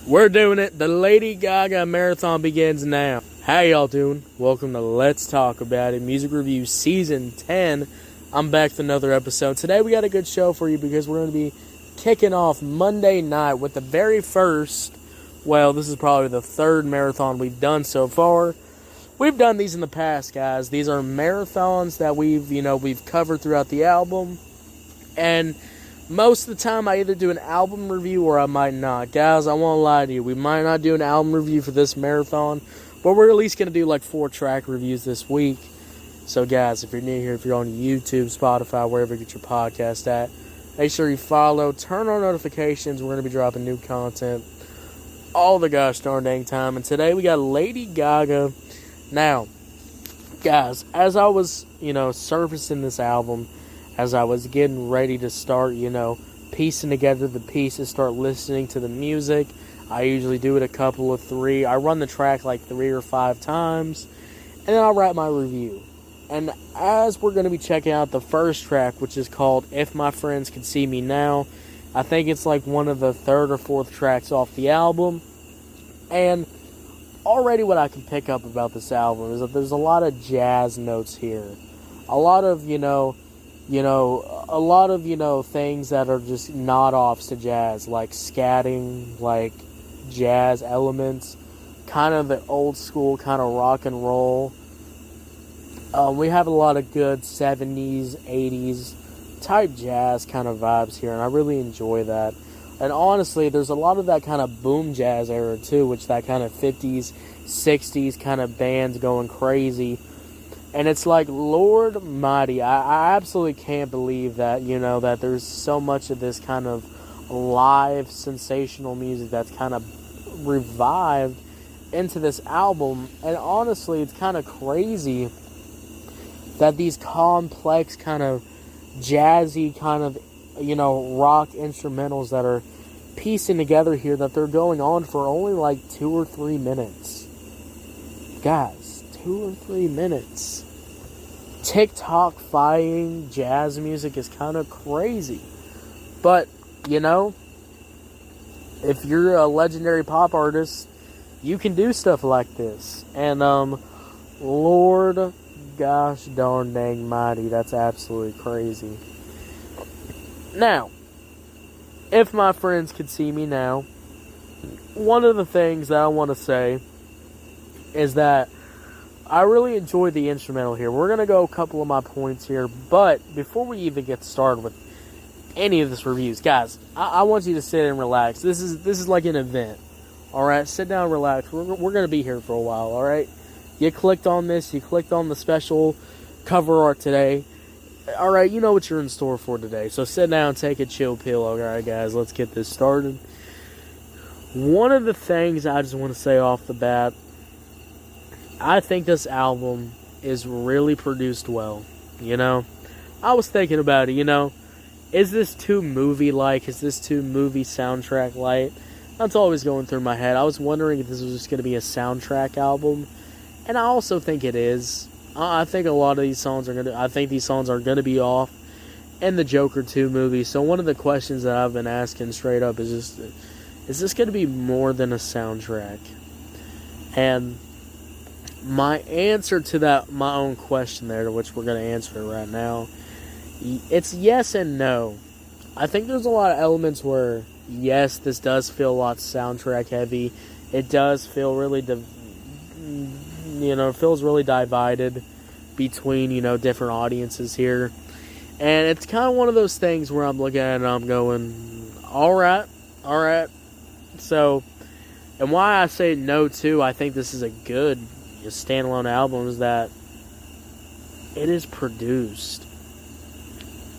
We're doing it. The Lady Gaga marathon begins now. How y'all doing? Welcome to Let's Talk About It Music Review Season 10. I'm back with another episode. Today we got a good show for you because we're going to be kicking off Monday night with the very first, well, this is probably the third marathon we've done so far. We've done these in the past, guys. These are marathons that we've covered throughout the album. And most of the time, I either do an album review or I might not. Guys, I won't lie to you. We might not do an album review for this marathon, but we're at least going to do like 4-track reviews this week. So, guys, if you're new here, if you're on YouTube, Spotify, wherever you get your podcast at, make sure you follow, turn on notifications. We're going to be dropping new content all the gosh darn dang time. And today we got Lady Gaga. Now, guys, as I was, surfacing this album, as I was getting ready to start, piecing together the pieces, start listening to the music. I usually do it a couple of 3. I run the track like 3 or 5 times, and then I'll write my review. And as we're going to be checking out the first track, which is called If My Friends Could See Me Now, I think it's like one of the 3rd or 4th tracks off the album. And already what I can pick up about this album is that there's a lot of jazz notes here. A lot of, things that are just nod-offs to jazz, like scatting, like jazz elements, kind of the old school kind of rock and roll. We have a lot of good 70s, 80s type jazz kind of vibes here, and I really enjoy that. And honestly, there's a lot of that kind of boom jazz era too, which that kind of 50s, 60s kind of bands going crazy. And it's like, Lord mighty, I absolutely can't believe that, that there's so much of this kind of live, sensational music that's kind of revived into this album. And honestly, it's kind of crazy that these complex kind of jazzy kind of, rock instrumentals that are piecing together here, that they're going on for only like 2 or 3 minutes. Guys, 2 or 3 minutes. TikTok-fying jazz music is kind of crazy. But, if you're a legendary pop artist, you can do stuff like this. And, Lord gosh darn dang mighty, that's absolutely crazy. Now, if my friends could see me now, one of the things that I want to say is that I really enjoy the instrumental here. We're going to go a couple of my points here, but before we even get started with any of this reviews, guys, I want you to sit and relax. This is like an event, alright? Sit down and relax. We're going to be here for a while, alright? You clicked on this, you clicked on the special cover art today. Alright, you know what you're in store for today. So sit down, take a chill pill. Alright, guys, let's get this started. One of the things I just want to say off the bat, I think this album is really produced well. I was thinking about it, is this too movie-like? Is this too movie soundtrack-like? That's always going through my head. I was wondering if this was just going to be a soundtrack album. And I also think it is. I think a lot of these songs are going to be off in the Joker 2 movie. So one of the questions that I've been asking straight up is this going to be more than a soundtrack? And my answer to that, my own question there, to which we're going to answer it right now, it's yes and no. I think there's a lot of elements where, yes, this does feel a lot soundtrack heavy. It does feel really it feels really divided between, different audiences here. And it's kind of one of those things where I'm looking at it and I'm going, alright. So, and why I say no too, I think this is a good standalone album, is that it is produced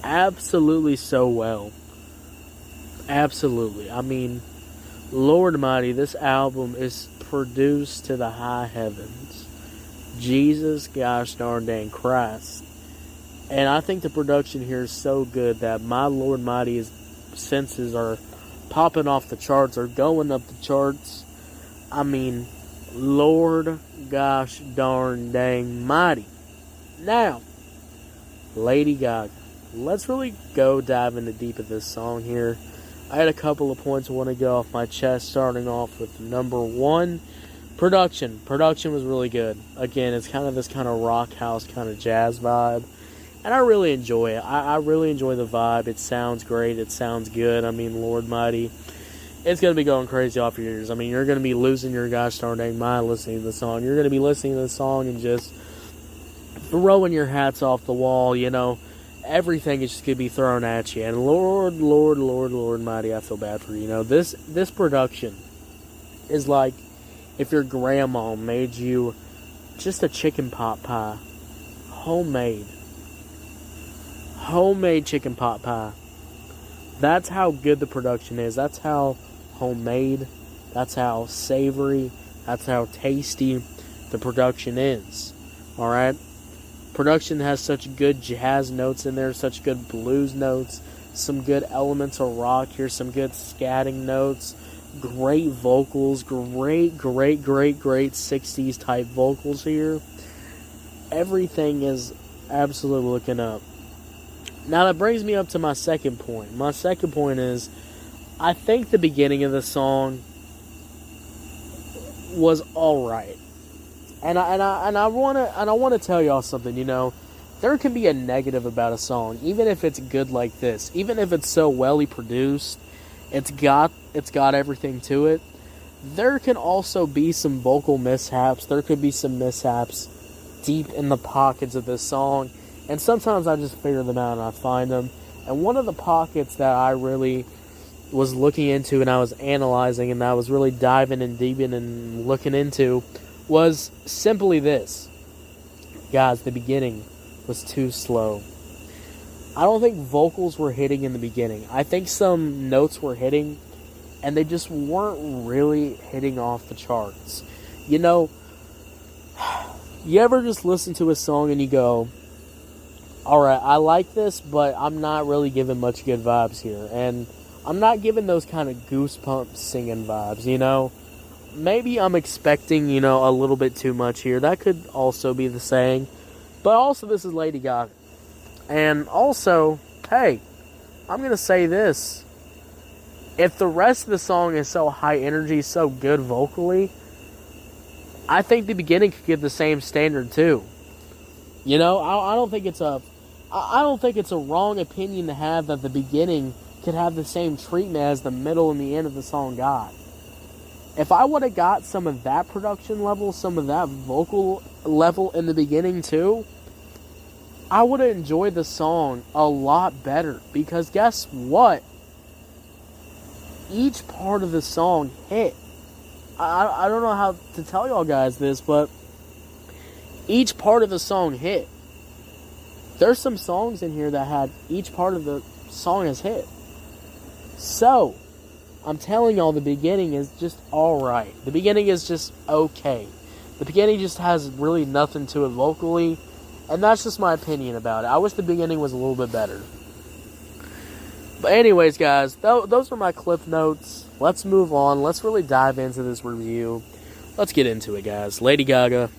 absolutely so well. Absolutely. I mean, Lord mighty, this album is produced to the high heavens. Jesus gosh darn dang Christ. And I think the production here is so good that my Lord mighty, his senses are popping off the charts, or going up the charts. I mean, Lord gosh darn dang mighty. Now, Lady Gaga. Let's really go dive into deep of this song here. I had a couple of points I want to get off my chest, starting off with number one, production. Production was really good. Again, it's kind of this kind of rock house kind of jazz vibe, and I really enjoy it. I really enjoy the vibe. It sounds great. It sounds good. I mean, Lord Mighty, it's going to be going crazy off your ears. I mean, you're going to be losing your gosh darn dang mind listening to the song. You're going to be listening to the song and just throwing your hats off the wall, you know. Everything is just going to be thrown at you. And Lord Mighty, I feel bad for you. You know, this production is like if your grandma made you just a chicken pot pie. Homemade chicken pot pie. That's how good the production is. That's how homemade. That's how savory. That's how tasty the production is. Alright? Production has such good jazz notes in there, such good blues notes, some good elemental rock here, some good scatting notes, great vocals, great 60s type vocals here. Everything is absolutely looking up. Now that brings me up to my second point. My second point is, I think the beginning of the song was alright. And I want to tell y'all something, you know. There can be a negative about a song, even if it's good like this. Even if it's so welly produced, it's got everything to it. There can also be some vocal mishaps. There could be some mishaps deep in the pockets of this song. And sometimes I just figure them out and I find them. And one of the pockets that I really was looking into and I was analyzing and I was really diving and deeping and looking into was simply this. Guys, the beginning was too slow. I don't think vocals were hitting in the beginning. I think some notes were hitting, and they just weren't really hitting off the charts. You know, you ever just listen to a song and you go, alright, I like this, but I'm not really giving much good vibes here. And I'm not giving those kind of goosebumps singing vibes, you know? Maybe I'm expecting, you know, a little bit too much here. That could also be the saying. But also, this is Lady Gaga. And also, hey, I'm going to say this. If the rest of the song is so high energy, so good vocally, I think the beginning could get the same standard too. You know, I don't think it's a wrong opinion to have that the beginning could have the same treatment as the middle and the end of the song got. If I would have got some of that production level, some of that vocal level in the beginning too, I would have enjoyed the song a lot better. Because guess what? Each part of the song hit. I don't know how to tell y'all guys this, but each part of the song hit. There's some songs in here that had each part of the song has hit. So, I'm telling y'all, the beginning is just alright. The beginning is just okay. The beginning just has really nothing to it vocally, and that's just my opinion about it. I wish the beginning was a little bit better. But anyways, guys, those are my clip notes. Let's move on. Let's really dive into this review. Let's get into it, guys. Lady Gaga.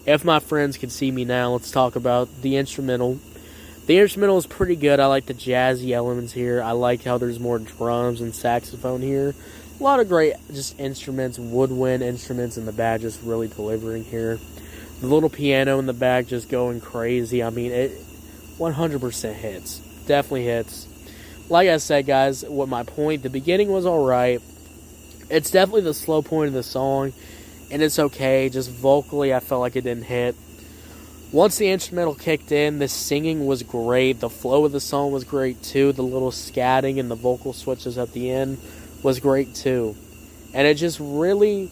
If my friends can see me now, let's talk about the instrumental. The instrumental is pretty good. I like the jazzy elements here. I like how there's more drums and saxophone here. A lot of great just instruments, woodwind instruments in the back just really delivering here. The little piano in the back just going crazy. I mean, it 100% hits. Definitely hits. Like I said, guys, what my point, the beginning was alright. It's definitely the slow point of the song, and it's okay. Just vocally, I felt like it didn't hit. Once the instrumental kicked in, the singing was great. The flow of the song was great too. The little scatting and the vocal switches at the end was great too. And it just really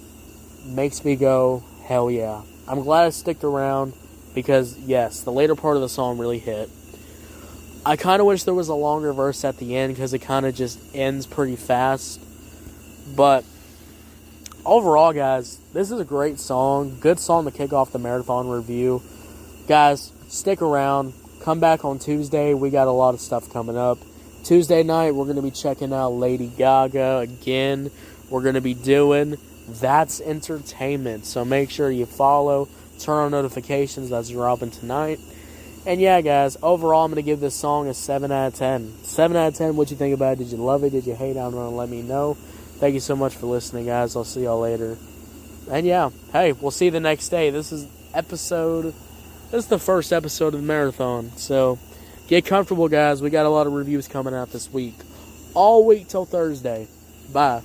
makes me go, hell yeah. I'm glad I stuck around because, yes, the later part of the song really hit. I kind of wish there was a longer verse at the end because it kind of just ends pretty fast. But overall, guys, this is a great song. Good song to kick off the marathon review. Guys, stick around. Come back on Tuesday. We got a lot of stuff coming up. Tuesday night, we're going to be checking out Lady Gaga again. We're going to be doing That's Entertainment. So make sure you follow. Turn on notifications. That's dropping tonight. And yeah, guys, overall, I'm going to give this song a 7 out of 10. 7 out of 10, what you think about it? Did you love it? Did you hate it? I'm going to let me know. Thank you so much for listening, guys. I'll see y'all later. And yeah, hey, we'll see you the next day. This is the first episode of the marathon. So, get comfortable, guys. We got a lot of reviews coming out this week. All week till Thursday. Bye.